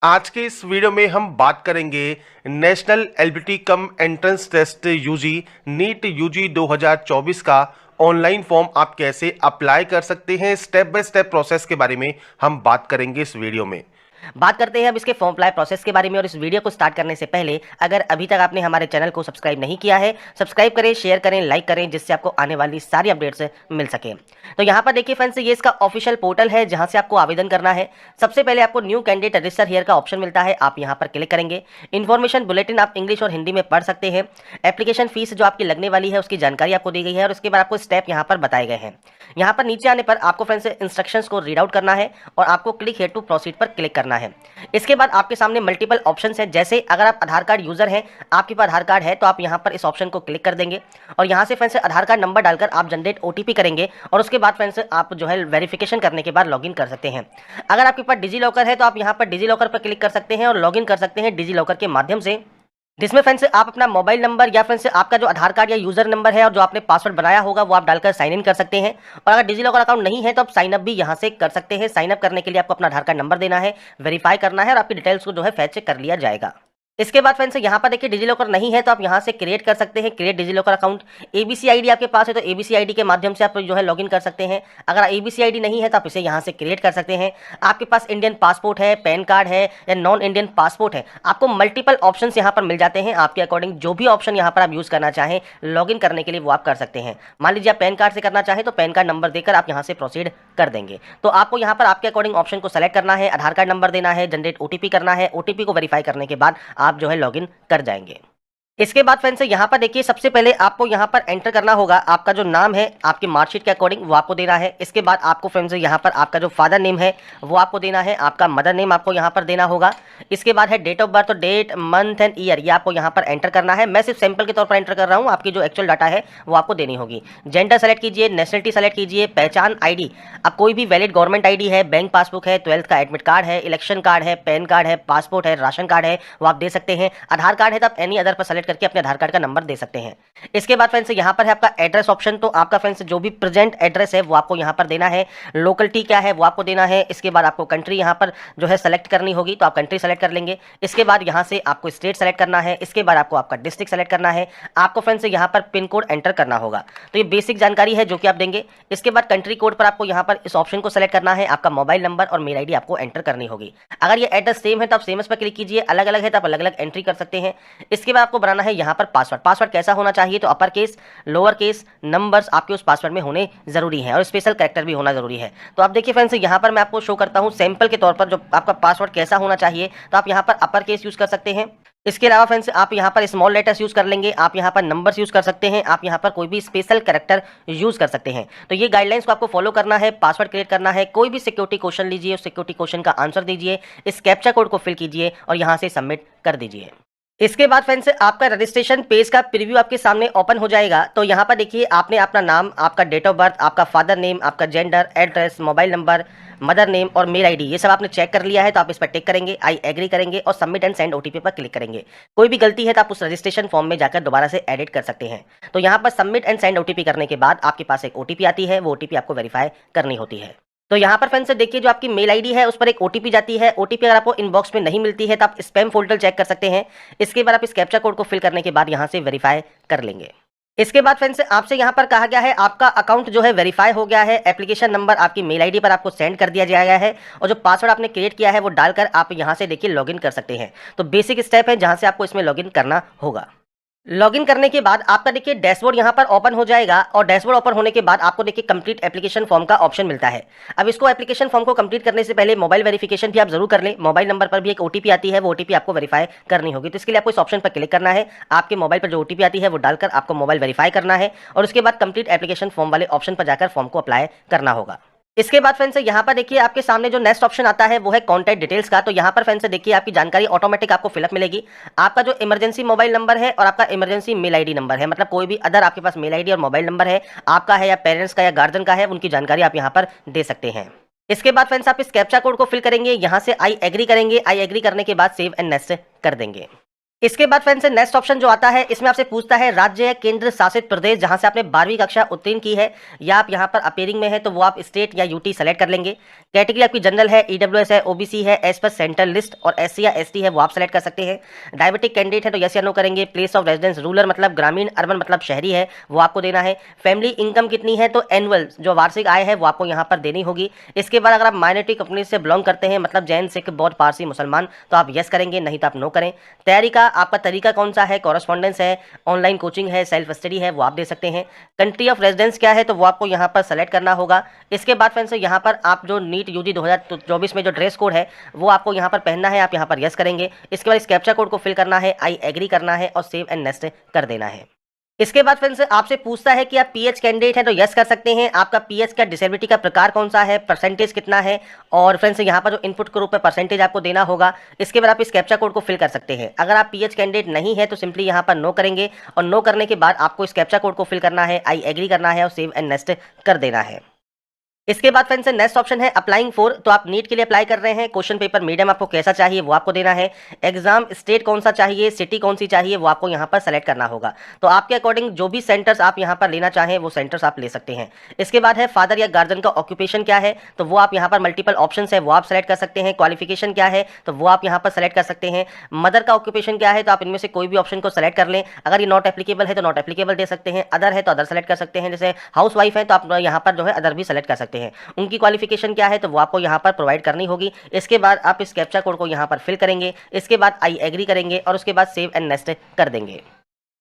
आज के इस वीडियो में हम बात करेंगे national eligibility cum entrance test UG NEET UG 2024 का ऑनलाइन फॉर्म आप कैसे अप्लाई कर सकते हैं। स्टेप बाय स्टेप प्रोसेस के बारे में हम बात करेंगे इस वीडियो में। बात करते हैं अब इसके फॉर्म अप्लाई प्रोसेस के बारे में। और इस वीडियो को स्टार्ट करने से पहले अगर अभी तक आपने हमारे चैनल को सब्सक्राइब नहीं किया है, सब्सक्राइब करें, शेयर करें, लाइक करें, जिससे आपको आने वाली सारी अपडेट्स मिल सके। तो यहाँ पर देखिए फ्रेंड्स, ये इसका ऑफिशियल पोर्टल है जहाँ से आपको आवेदन करना है। सबसे पहले आपको न्यू कैंडिडेट रजिस्टर हियर का ऑप्शन मिलता है, आप यहाँ पर क्लिक करेंगे। इन्फॉर्मेशन बुलेटिन आप इंग्लिश और हिंदी में पढ़ सकते हैं। एप्लीकेशन फीस जो आपकी लगने वाली है उसकी जानकारी आपको दी गई है और उसके बाद आपको स्टेप यहाँ पर बताए गए हैं। यहाँ पर नीचे आने पर आपको फ्रेंड्स इंस्ट्रक्शंस को रीड आउट करना है और आपको क्लिक हियर टू प्रोसीड पर क्लिक करना है। इसके बाद आपके सामने मल्टीपल ऑप्शंस हैं, जैसे अगर आप आधार कार्ड यूजर हैं, आपके पास आधार कार्ड है तो आप यहाँ पर इस ऑप्शन को क्लिक कर देंगे और यहाँ से फ्रेंड्स आधार कार्ड नंबर डालकर आप जनरेट ओटीपी करेंगे और उसके बाद फ्रेंड्स आप जो है वेरिफिकेशन करने के बाद लॉगिन कर सकते हैं। अगर आपके पास डिजी लॉकर है तो आप यहाँ पर डिजी लॉकर पर क्लिक कर सकते हैं और लॉगिन कर सकते हैं डिजी लॉकर के माध्यम से, जिसमें फ्रेंड्स आप अपना मोबाइल नंबर या फ्रेंड्स आपका जो आधार कार्ड या यूजर नंबर है और जो आपने पासवर्ड बनाया होगा वो आप डालकर साइन इन कर सकते हैं। और अगर डिजी लॉकर अकाउंट नहीं है तो आप साइन अप भी यहां से कर सकते हैं। साइन अप करने के लिए आपको अपना आधार कार्ड नंबर देना है, वेरीफाई करना है और आपकी डिटेल्स को जो है फैच कर लिया जाएगा। इसके बाद फ्रेंड्स यहाँ पर देखिए डिजी लॉकर नहीं है तो आप यहाँ से क्रिएट कर सकते हैं, create digi locker account. ABC ID आपके पास है तो एबीसी आईडी के माध्यम से आप जो है लॉगिन कर सकते हैं। अगर एबीसी आईडी नहीं है तो आप इसे यहाँ से क्रिएट कर सकते हैं। आपके पास इंडियन पासपोर्ट है, पैन कार्ड है या नॉन इंडियन पासपोर्ट है, आपको मल्टीपल ऑप्शन यहाँ पर मिल जाते हैं। आपके अकॉर्डिंग जो भी ऑप्शन यहाँ पर आप यूज करना चाहें लॉगिन करने के लिए वो आप कर सकते हैं। मान लीजिए आप पैन कार्ड से करना चाहें तो पैन कार्ड नंबर देकर आप यहाँ से प्रोसीड कर देंगे। तो आपको यहाँ पर आपके अकॉर्डिंग ऑप्शन को सेलेक्ट करना है, आधार कार्ड नंबर देना है, जनरेट ओटीपी करना है। ओटीपी को वेरीफाई करने के बाद आप जो है लॉगिन कर जाएंगे। इसके बाद फ्रेंड्स यहाँ पर देखिए सबसे पहले आपको यहाँ पर एंटर करना होगा आपका जो नाम है आपकी मार्कशीट के अकॉर्डिंग वो आपको देना है। इसके बाद आपको फ्रेंड्स यहाँ पर आपका जो फादर नेम है वो आपको देना है, आपका मदर नेम आपको यहाँ पर देना होगा। इसके बाद है डेट ऑफ बर्थ, तो डेट, मंथ एंड ईयर ये आपको यहाँ पर एंटर करना है। मैं सिर्फ सैंपल के तौर पर एंटर कर रहा हूँ, आपकी जो एक्चुअल डाटा है वो आपको देनी होगी। जेंडर सेलेक्ट कीजिए, नेशनलिटी सेलेक्ट कीजिए, पहचान आईडी अब कोई भी वैलिड गवर्नमेंट आईडी है, बैंक पासबुक है, 12th का एडमिट कार्ड है, इलेक्शन कार्ड है, पैन कार्ड है, पासपोर्ट है, राशन कार्ड है वो आप दे सकते हैं। आधार कार्ड है तो आप एनी अदर पर सेलेक्ट करके अपने आधार कार्ड का नंबर दे सकते हैं। इसके बाद फ्रेंड्स यहाँ पर है आपका एड्रेस ऑप्शन, तो आपका फ्रेंड्स जो भी प्रेजेंट एड्रेस है वो आपको यहाँ पर देना है। लोकलिटी क्या है वो आपको देना है। इसके बाद आपको कंट्री यहाँ पर जो है सेलेक्ट करनी होगी तो आप कंट्री सेलेक्ट कर लेंगे। इसके बाद यहाँ से आपको स्टेट सेलेक्ट करना है। इसके बाद आपको आपका डिस्ट्रिक्ट सेलेक्ट करना है। आपको फ्रेंड्स यहाँ पर पिन कोड एंटर करना होगा, तो ये बेसिक जानकारी है जो कि आप देंगे। इसके बाद कंट्री कोड पर आपको यहाँ पर इस ऑप्शन को सेलेक्ट करना है। आपका मोबाइल नंबर और मेल आईडी आपको एंटर करनी होगी। अगर ये एड्रेस सेम है तो आप सेम पर क्लिक कीजिए, अलग अलग है तो आप अलग अलग एंट्री कर सकते हैं। इसके बाद आपको बनाना है यहाँ पर पासवर्ड। पासवर्ड कैसा होना चाहिए तो upper case, lower case, numbers आपके उस पासवर्ड में होने जरूरी है और स्पेशल कैरेक्टर भी होना जरूरी है। तो आप देखिए फ्रेंड्स यहाँ पर मैं आपको शो करता हूँ सैंपल के तौर पर जो आपका पासवर्ड कैसा होना चाहिए। तो आप यहाँ पर अपर केस यूज कर सकते हैं। इसके अलावा फ्रेंड्स आप यहाँ पर स्मॉल लेटर्स यूज कर लेंगे, आप यहाँ पर नंबर्स यूज कर सकते हैं, आप यहाँ पर कोई भी स्पेशल कैरेक्टर यूज कर सकते हैं। तो ये गाइडलाइंस को आपको फॉलो करना है। पासवर्ड क्रिएट करना है, कोई भी सिक्योरिटी क्वेश्चन लीजिए, उस सिक्योरिटी क्वेश्चन का आंसर दीजिए, इस कैप्चा कोड को फिल कीजिए और यहाँ से सबमिट कर दीजिए। इसके बाद फ्रेंड्स आपका रजिस्ट्रेशन पेज का प्रीव्यू आपके सामने ओपन हो जाएगा। तो यहाँ पर देखिए आपने अपना नाम, आपका डेट ऑफ बर्थ, आपका फादर नेम, आपका gender, address, mobile number, mother name और मेल आईडी ये सब आपने चेक कर लिया है तो आप इस पर टिक करेंगे, आई एग्री करेंगे और सबमिट एंड सेंड ओटीपी पर क्लिक करेंगे। कोई भी गलती है तो आप उस रजिस्ट्रेशन फॉर्म में जाकर दोबारा से एडिट कर सकते हैं। तो यहाँ पर सबमिट एंड सेंड ओटीपी करने के बाद आपके पास एक ओटीपी आती है, वो ओटीपी आपको वेरीफाई करनी होती है। तो यहाँ पर फ्रेंड्स देखिए जो आपकी मेल आईडी है उस पर एक ओटीपी जाती है। ओटीपी अगर आपको इनबॉक्स में नहीं मिलती है तो आप स्पैम फोल्डर चेक कर सकते हैं। इसके बाद आप इस कैप्चा कोड को फिल करने के बाद यहाँ से वेरीफाई कर लेंगे। इसके बाद फ्रेंड्स आपसे यहाँ पर कहा गया है आपका अकाउंट जो है वेरीफाई हो गया है। एप्लीकेशन नंबर आपकी मेल आईडी पर आपको सेंड कर दिया गया है और जो पासवर्ड आपने क्रिएट किया है वो डालकर आप यहाँ से देखिए लॉगिन कर सकते हैं। तो बेसिक स्टेप है जहाँ से आपको इसमें लॉगिन करना होगा। लॉगिन करने के बाद आपका देखिए डैशबोर्ड यहाँ पर ओपन हो जाएगा और डैशबोर्ड ओपन होने के बाद आपको देखिए कंप्लीट एप्लीकेशन फॉर्म का ऑप्शन मिलता है। अब इसको एप्लीकेशन फॉर्म को कंप्लीट करने से पहले मोबाइल वेरिफिकेशन भी आप जरूर कर लें। मोबाइल नंबर पर भी एक ओटीपी आती है, वो ओटीपी आपको वेरीफाई करनी होगी। तो इसके लिए आपको इस ऑप्शन पर क्लिक करना है, आपके मोबाइल पर जो ओटीपी आती है वो डालकर आपको मोबाइल वेरीफाई करना है और उसके बाद कंप्लीट एप्लीकेशन फॉर्म वाले ऑप्शन पर जाकर फॉर्म को अप्लाई करना होगा। इसके बाद फ्रेंड्स यहाँ पर देखिए आपके सामने जो नेक्स्ट ऑप्शन आता है वो है कॉन्टैक्ट डिटेल्स का। तो यहाँ पर फ्रेंड्स देखिए आपकी जानकारी ऑटोमेटिक आपको फिलअप मिलेगी। आपका जो इमरजेंसी मोबाइल नंबर है और आपका इमरजेंसी मेल आईडी नंबर है, मतलब कोई भी अदर आपके पास मेल आईडी और मोबाइल नंबर है आपका है या पेरेंट्स का या गार्जियन का है, उनकी जानकारी आप यहाँ पर दे सकते हैं। इसके बाद फ्रेंड्स आप इस कैप्चा कोड को फिल करेंगे, यहाँ से आई एग्री करेंगे, आई एग्री करने के बाद सेव एंड नेक्स्ट कर देंगे। इसके बाद फ्रेंड्स नेक्स्ट ऑप्शन जो आता है, इसमें आपसे पूछता है राज्य या केंद्र शासित प्रदेश जहां से आपने 12वीं कक्षा उत्तीर्ण की है या आप यहां पर अपीयरिंग में है तो वो आप स्टेट या यूटी सेलेक्ट कर लेंगे। कैटेगरी आपकी जनरल है, ईडब्ल्यूएस है, ओबीसी है, एज पर सेंट्रल लिस्ट, और एससी या एसटी है वो आप सेलेक्ट कर सकते हैं। डायबिटिक कैंडिडेट है तो यस या नो करेंगे। प्लेस ऑफ रेजिडेंस रूरल मतलब ग्रामीण, अर्बन मतलब शहरी है वो आपको देना है। फैमिली इनकम कितनी है तो एनुअल जो वार्षिक आय है वो आपको यहाँ पर देनी होगी। इसके बाद अगर आप माइनॉरिटी कंपनी से बिलोंग करते हैं मतलब जैन, सिख, बौद्ध, पारसी, मुसलमान तो आप यस करेंगे, नहीं तो आप नो करें। तैयारी का आपका तरीका कौन सा है, कॉरेस्पॉन्डेंस है, ऑनलाइन कोचिंग है, सेल्फ स्टडी है वो आप दे सकते हैं। कंट्री ऑफ रेजिडेंस क्या है तो वो आपको यहाँ पर सेलेक्ट करना होगा। इसके बाद फ्रेंड्स यहाँ पर आप जो नीट यूजी 2024 में जो ड्रेस कोड है वो आपको यहाँ पर पहनना है, आप यहाँ पर यस करेंगे। इसके बाद इस कैप्चा कोड को फिल करना है, आई एग्री करना है और सेव एंड नेक्स्ट कर देना है। इसके बाद फ्रेंड्स आपसे पूछता है कि आप पीएच कैंडिडेट हैं तो यस कर सकते हैं। आपका पीएच का डिसेबिलिटी का प्रकार कौन सा है, परसेंटेज कितना है, और फ्रेंड्स यहाँ पर जो इनपुट के रूप में परसेंटेज आपको देना होगा। इसके बाद आप इस कैप्चा कोड को फिल कर सकते हैं। अगर आप पीएच कैंडिडेट नहीं है तो सिंपली यहाँ पर नो करेंगे, और नो करने के बाद आपको इस कैप्चा कोड को फिल करना है, आई एग्री करना है और सेव एंड नेक्स्ट कर देना है। इसके बाद फ्रेंड्स नेक्स्ट ऑप्शन है अप्लाइंग फॉर, तो आप नीट के लिए अप्लाई कर रहे हैं। क्वेश्चन पेपर मीडियम आपको कैसा चाहिए वो आपको देना है। एग्जाम स्टेट कौन सा चाहिए, सिटी कौन सी चाहिए वो आपको यहाँ पर सेलेक्ट करना होगा। तो आपके अकॉर्डिंग जो भी सेंटर्स आप यहाँ पर लेना चाहें वो सेंटर्स आप ले सकते हैं। इसके बाद है फादर या गार्जियन का ऑक्यूपेशन क्या है तो वो आप यहाँ पर मल्टीपल ऑप्शन है वो आप सेलेक्ट कर सकते हैं। क्वालिफिकेशन क्या है तो वो आप यहाँ पर सेलेक्ट कर सकते हैं। मदर का ऑक्यूपेशन क्या है तो आप इनमें से कोई भी ऑप्शन को सेलेक्ट कर लें। अगर ये नॉट एप्लीकेबल है तो नॉट एप्लीकेबल दे सकते हैं। अदर है तो अदर सेलेक्ट कर सकते हैं। जैसे हाउस वाइफ है तो आप यहाँ पर जो है अदर भी सेलेक्ट कर सकते हैं। उनकी क्वालिफिकेशन क्या है तो वो आपको यहाँ पर प्रोवाइड करनी होगी। इसके बाद आप इस कैप्चा कोड को यहाँ पर फिल करेंगे। इसके बाद आई एग्री करेंगे और उसके बाद सेव एंड नेक्स्ट कर देंगे।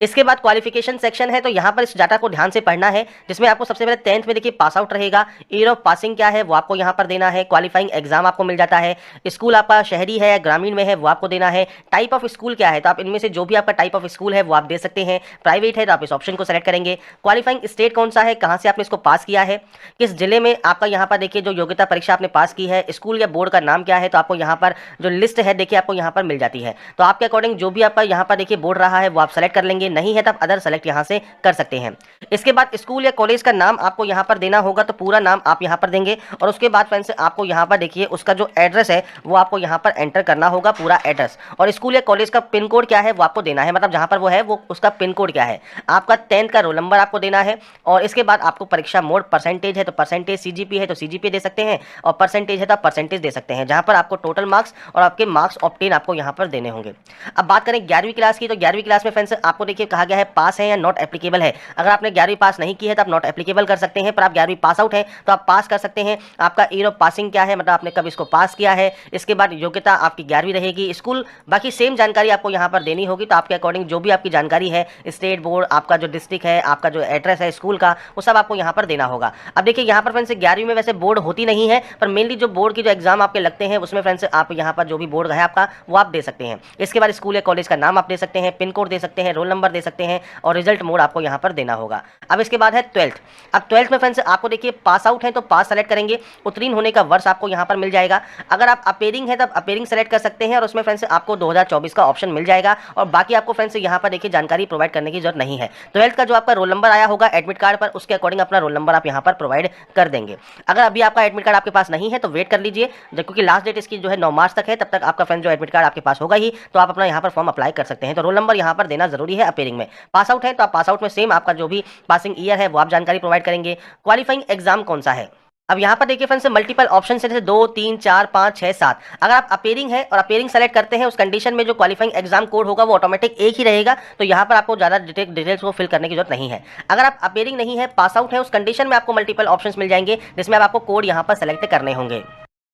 इसके बाद क्वालिफिकेशन सेक्शन है तो यहाँ पर इस डाटा को ध्यान से पढ़ना है, जिसमें आपको सबसे पहले 10th में देखिए पास आउट रहेगा। ईयर ऑफ पासिंग क्या है वो आपको यहाँ पर देना है। क्वालिफाइंग एग्जाम आपको मिल जाता है। स्कूल आपका शहरी है या ग्रामीण में है वो आपको देना है। टाइप ऑफ स्कूल क्या है तो आप इनमें से जो भी आपका टाइप ऑफ स्कूल है वो आप दे सकते हैं। प्राइवेट है तो आप इस ऑप्शन को सेलेक्ट करेंगे। क्वालिफाइंग स्टेट कौन सा है, कहाँ से आपने इसको पास किया है, किस जिले में आपका यहाँ पर देखिए जो योग्यता परीक्षा आपने पास की है। स्कूल या बोर्ड का नाम क्या है तो आपको यहाँ पर जो लिस्ट है देखिए आपको यहाँ पर मिल जाती है। तो आपके अकॉर्डिंग जो भी आपका यहाँ पर देखिए बोर्ड रहा है वो आप सेलेक्ट कर लेंगे, नहीं है तो आप अदर सेलेक्ट यहां से कर सकते हैं। इसके बाद स्कूल या कॉलेज का नाम आपको यहां पर देना होगा, तो पूरा नाम आप यहां पर देंगे। और उसके बाद फ्रेंड्स आपको यहां पर देखिए उसका जो एड्रेस है वो आपको यहां पर एंटर करना होगा, पूरा एड्रेस। और स्कूल या कॉलेज का पिन कोड क्या है वो आपको देना है, मतलब जहां पर वो है वो उसका पिन कोड क्या है। आपका 10th का रोल नंबर आपको देना है। और इसके बाद आपको परीक्षा मोड, परसेंटेज है तो परसेंटेज, सीजीपी है तो सीजीपी दे सकते हैं, और परसेंटेज है तो आप परसेंटेज दे सकते हैं, जहां पर आपको टोटल मार्क्स और आपके मार्क्स ऑब्टेन आपको यहां पर देने होंगे। अब बात करें 11वीं क्लास की, तो 11वीं क्लास में फ्रेंड्स आपको देखिए कहा गया है पास है या नॉट एप्लीकेबल है। अगर आपने 11वीं पास नहीं की है तो आप नॉट एप्लीकेबल कर सकते हैं, पर आप 11वीं पास आउट है तो आप पास कर सकते हैं। आपका ईयर ऑफ पासिंग क्या है, मतलब आपने कब इसको पास किया है। इसके बाद योग्यता आपकी 11वीं रहेगी। स्कूल बाकी सेम जानकारी आपको यहाँ पर देनी होगी। तो आपके अकॉर्डिंग जो भी आपकी जानकारी है, स्टेट बोर्ड, आपका जो डिस्ट्रिक्ट है, आपका जो एड्रेस है स्कूल का, वो सब आपको यहाँ पर देना होगा। अब देखिए यहाँ पर फ्रेंड्स 11वीं में वैसे बोर्ड होती नहीं है, पर मेनली जो बोर्ड की जो एग्जाम आपके लगते हैं उसमें फ्रेंड्स आप यहाँ पर जो भी बोर्ड है आपका वो आप दे सकते हैं। इसके बाद स्कूल या कॉलेज का नाम आप दे सकते हैं, पिन कोड दे सकते हैं, रोल नंबर दे सकते हैं, और रिजल्ट मोड आपको यहाँ पर देना होगा। अब इसके बाद है 12th। अब 12th में फ्रेंड्स आपको देखिए पास आउट है तो पास सेलेक्ट करेंगे। उत्तीर्ण होने का वर्ष आपको यहाँ पर मिल जाएगा। अगर आप अपेयरिंग है तब अपेयरिंग सेलेक्ट कर सकते हैं, और उसमें फ्रेंड्स आपको 2024 का ऑप्शन मिल जाएगा। और बाकी आपको फ्रेंड्स यहाँ पर देखिए जानकारी प्रोवाइड करने की जरूरत नहीं है। 12th का जो आपका रोल नंबर आया होगा एडमिट कार्ड पर, उसके अकॉर्डिंग अपना रोल नंबर आप यहाँ पर प्रोवाइड कर देंगे। अगर अभी आपका एडमिट कार्ड आपके पास नहीं है तो वेट कर लीजिए, क्योंकि लास्ट डेट इसकी जो है 9 मार्च तक है। तब तक आपका फ्रेंड्स जो एडमिट कार्ड आपके पास होगा ही, तो आप अपना यहाँ पर फॉर्म अप्लाई कर सकते हैं। तो रोल नंबर यहाँ पर देना जरूरी है अपेयरिंग में। पास आउट है तो आप पास आउट में सेम आपका जो भी पासिंग ईयर है वो आप जानकारी प्रोवाइड करेंगे। क्वालिफाइंग एग्जाम कौन सा है, अब यहाँ पर देखिए फ्रेंड्स मल्टीपल ऑप्शन है, जैसे 2, 3, 4, 5, 6, 7। अगर आप अपेयरिंग है और अपेयरिंग सेलेक्ट करते हैं, उस कंडीशन में जो क्वालिफाइंग एग्जाम कोड होगा वो ऑटोमेटिक एक ही रहेगा। तो यहाँ पर आपको ज़्यादा डिटेल्स को फिल करने की जरूरत नहीं है। अगर आप अपेयरिंग नहीं है, पास आउट है, उस कंडीशन में आपको मल्टीपल ऑप्शन मिल जाएंगे, जिसमें आपको कोड यहाँ पर सेलेक्ट करने होंगे।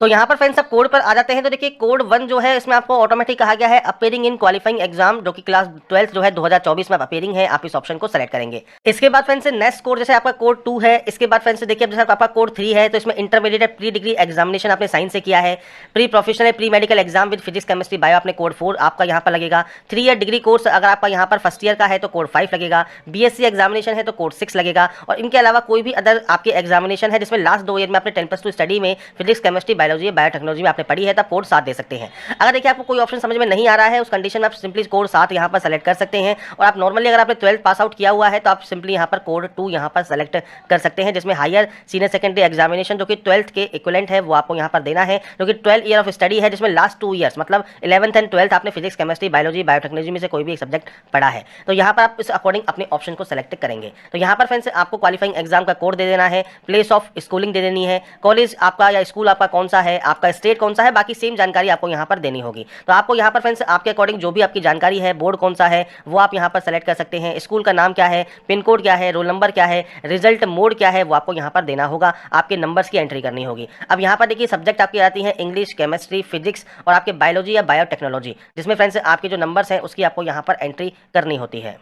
तो यहाँ पर फ्रेंड्स अब कोड पर आ जाते हैं। तो देखिए कोड 1 जो है इसमें आपको ऑटोमेटिक कहा गया है अपेयरिंग इन क्वालिफाइंग एग्जाम, जो कि क्लास 12th जो है 2024 में अपेयरिंग है, आप इस ऑप्शन को सेलेक्ट करेंगे। इसके बाद फ्रेंड्स नेक्स्ट कोड जैसे आपका कोड 2 है। इसके बाद फ्रेंड्स देखिए जैसे आपका कोड 3 है, तो इसमें इंटरमीडिएट प्री डिग्री एग्जामिनेशन आपने साइंस से किया है। Pre professional pre medical exam with physics chemistry bio आपने कोड 4 आपका यहाँ पर लगेगा। 3 ईयर डिग्री कोर्स अगर आपका यहाँ पर फर्स्ट ईयर का है तो कोड 5 लगेगा। बीएससी एग्जामिनेशन है तो कोड 6 लगेगा। और इनके अलावा कोई भी अदर आपके एग्जामिनेशन है जिसमें लास्ट 2 ईयर में आपने 10+2 स्टडी में फिजिक्स केमिस्ट्री बायोलॉजी बायोलॉजी या बायोटेक्नोलॉजी में आपने पढ़ी है तब कोड 7 दे सकते हैं। अगर देखिए आपको कोई ऑप्शन समझ में नहीं आ रहा है उस कंडीशन में आप सिंपली कोड 7 यहाँ पर सेलेक्ट कर सकते हैं। और आप नॉर्मली अगर आपने 12th पास आउट किया हुआ है तो आप सिंपली यहाँ पर कोड 2 यहाँ पर सेलेक्ट कर सकते हैं, जिसमें हायर सीनियर सेकेंडरी एग्जामिनेशन जो कि 12th के इक्विवेलेंट है वो आपको यहाँ पर देना है, जो कि 12 ईयर ऑफ स्टडी है, जिसमें लास्ट 2 ईयर्स मतलब 11th एंड 12th आपने फिजिक्स, केमिस्ट्री, बायोलॉजी, बायोटेक्नोलॉजी में से कोई भी एक सब्जेक्ट पढ़ा है। तो यहाँ पर आप इस अकॉर्डिंग अपने ऑप्शन को सेलेक्ट करेंगे। तो यहाँ पर फ्रेंड्स आपको क्वालिफाइंग एग्जाम का कोड दे देना है, प्लेस ऑफ स्कूलिंग दे देनी है, कॉलेज आपका या स्कूल आपका कौन सा है, आपका स्टेट कौन सा है, बाकी सेम जानकारी आपको यहाँ पर देनी होगी। तो आपको यहाँ पर फ्रेंड्स आपके अकॉर्डिंग जो भी आपकी जानकारी है, बोर्ड कौन सा है वो आप यहाँ पर सेलेक्ट कर सकते हैं, स्कूल का नाम क्या है, पिन कोड क्या है, रोल नंबर क्या है, रिजल्ट मोड क्या है वो आपको यहाँ पर देना होगा, आपके नंबर्स की एंट्री करनी होगी। अब यहाँ पर देखिए सब्जेक्ट आपकी आती है इंग्लिश, केमिस्ट्री, फिजिक्स और आपके बायोलॉजी या बायोटेक्नोलॉजी, जिसमें फ्रेंड्स आपके जो नंबर्स हैं उसकी आपको यहाँ पर एंट्री करनी होती है।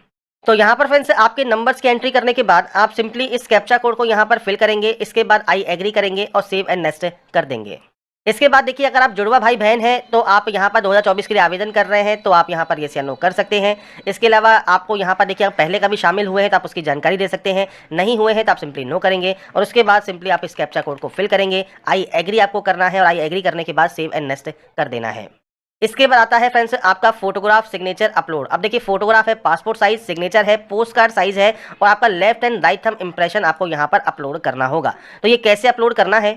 तो यहाँ पर फ्रेंड्स आपके नंबर्स की एंट्री करने के बाद आप सिंपली इस कैप्चा कोड को यहाँ पर फिल करेंगे, इसके बाद आई एग्री करेंगे और सेव एंड नेक्स्ट कर देंगे। इसके बाद देखिए अगर आप जुड़वा भाई बहन हैं तो आप यहाँ पर 2024 के लिए आवेदन कर रहे हैं तो आप यहाँ पर येस या नो कर सकते हैं। इसके अलावा आपको यहाँ पर देखिए आप पहले कभी शामिल हुए हैं तो आप उसकी जानकारी दे सकते हैं, नहीं हुए हैं तो आप सिंपली नो करेंगे और उसके बाद सिंपली आप इस कैप्चा कोड को फिल करेंगे, आई एग्री आपको करना है और आई एग्री करने के बाद सेव एंड नेक्स्ट कर देना है। इसके बाद आता है फ्रेंड्स आपका फोटोग्राफ सिग्नेचर अपलोड। अब देखिए फोटोग्राफ है पासपोर्ट साइज, सिग्नेचर है पोस्ट कार्ड साइज है और आपका left and right thumb impression आपको यहाँ पर अपलोड करना होगा। तो ये कैसे अपलोड करना है,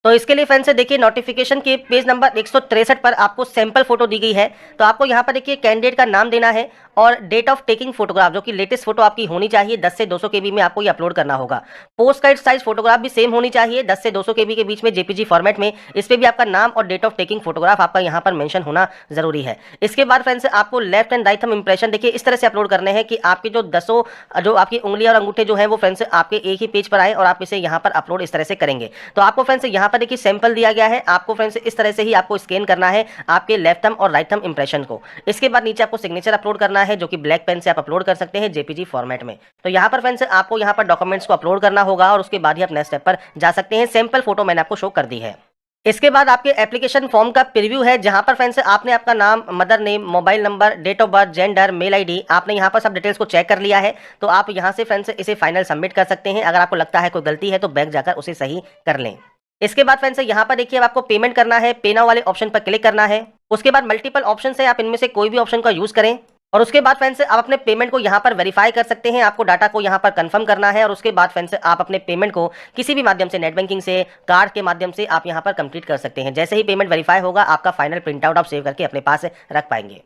तो इसके लिए फ्रेंड्स देखिए नोटिफिकेशन के पेज नंबर 163 पर आपको सैंपल फोटो दी गई है। तो आपको यहाँ पर देखिए कैंडिडेट का नाम देना है और डेट ऑफ टेकिंग फोटोग्राफ जो कि लेटेस्ट फोटो आपकी होनी चाहिए 10 से 200 KB में आपको ये अपलोड करना होगा। पोस्ट कार्ड साइज फोटोग्राफ भी सेम होनी चाहिए 10 से 200 KB के बीच में जेपीजी फॉर्मेट में, इस पर भी आपका नाम और डेट ऑफ टेकिंग फोटोग्राफ आपका यहाँ पर मेंशन होना जरूरी है। इसके बाद फ्रेंड्स आपको left and right thumb impression देखिए इस तरह से अपलोड करने हैं कि आपके जो 10 जो आपकी उंगलियां और अंगूठे जो है वो फ्रेंड्स आपके एक ही पेज पर आए और आप इसे यहाँ पर अपलोड इस तरह से करेंगे। तो आपको फ्रेंड्स यहाँ पर देखिए सैंपल दिया गया है, आपको फ्रेंड्स इस तरह से ही आपको स्कैन करना है आपके लेफ्ट थंब और राइट थंब इंप्रेशन को। इसके बाद नीचे आपको सिग्नेचर अपलोड करना है जो कि ब्लैक पेन से आप अपलोड कर सकते हैं जेपीजी फॉर्मेट में। तो यहाँ पर फ्रेंड्स आपको यहाँ पर डॉक्यूमेंट्स को अपलोड करना होगा और उसके बाद ही आप नेक्स्ट स्टेप पर जा सकते हैं। सैंपल फोटो मैंने आपको शो कर दी है। इसके बाद आपके एप्लीकेशन फॉर्म का प्रीव्यू है जहां पर फ्रेंड्स आपने आपका नाम, mother name, mobile number, date of birth, gender, mail ID आपने यहां पर सब डिटेल्स को चेक कर लिया है। तो आप यहां से फ्रेंड्स इसे फाइनल सबमिट कर सकते हैं। अगर आपको लगता है कोई गलती है तो बैक जाकर उसे सही कर लें। इसके बाद फ्रेंड्स यहाँ पर देखिए अब आपको पेमेंट करना है, पे नाउ वाले ऑप्शन पर क्लिक करना है। उसके बाद मल्टीपल ऑप्शन है, आप इनमें से कोई भी ऑप्शन का यूज करें और उसके बाद फ्रेंड्स आप अपने पेमेंट को यहाँ पर वेरीफाई कर सकते हैं। आपको डाटा को यहाँ पर कंफर्म करना है और उसके बाद फ्रेंड्स आप अपने पेमेंट को किसी भी माध्यम से, नेट बैंकिंग से, कार्ड के माध्यम से आप यहाँ पर कंप्लीट कर सकते हैं। जैसे ही पेमेंट वेरीफाई होगा आपका फाइनल प्रिंट आउट आप सेव करके अपने पास रख पाएंगे।